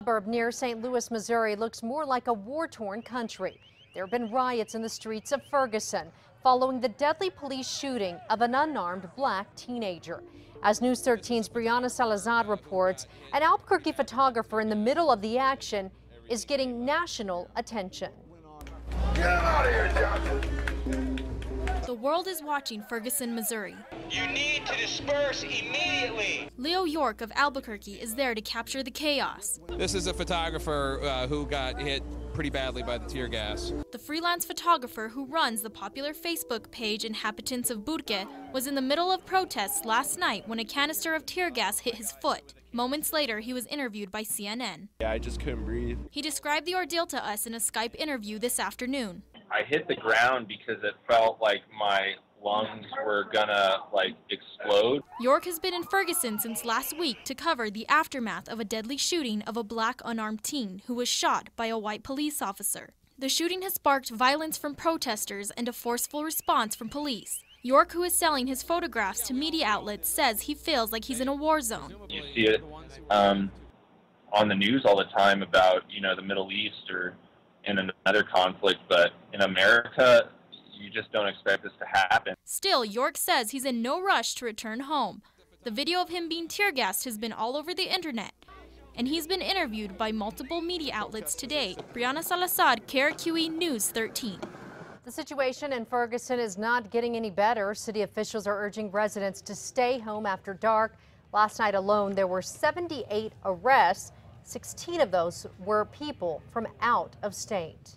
Suburb near St. Louis, Missouri looks more like a war-torn country. There have been riots in the streets of Ferguson following the deadly police shooting of an unarmed black teenager. As News 13's Brianna Salazar reports, an Albuquerque photographer in the middle of the action is getting national attention. Get out of here, Johnson! The world is watching Ferguson, Missouri. You need to disperse immediately. Leo York of Albuquerque is there to capture the chaos. This is a photographer who got hit pretty badly by the tear gas. The freelance photographer who runs the popular Facebook page Inhabitants of Albuquerque was in the middle of protests last night when a canister of tear gas hit his foot. Moments later, he was interviewed by CNN. Yeah, I just couldn't breathe. He described the ordeal to us in a Skype interview this afternoon. I hit the ground because it felt like my lungs were gonna explode. York has been in Ferguson since last week to cover the aftermath of a deadly shooting of a black unarmed teen who was shot by a white police officer. The shooting has sparked violence from protesters and a forceful response from police. York, who is selling his photographs to media outlets, says he feels like he's in a war zone. You see it on the news all the time about, the Middle East or in another conflict, but in America, you just don't expect this to happen. Still, York says he's in no rush to return home. The video of him being tear gassed has been all over the internet, and he's been interviewed by multiple media outlets today. Brianna Salazar, KRQE News 13. The situation in Ferguson is not getting any better. City officials are urging residents to stay home after dark. Last night alone, there were 78 arrests. 16 of those were people from out of state.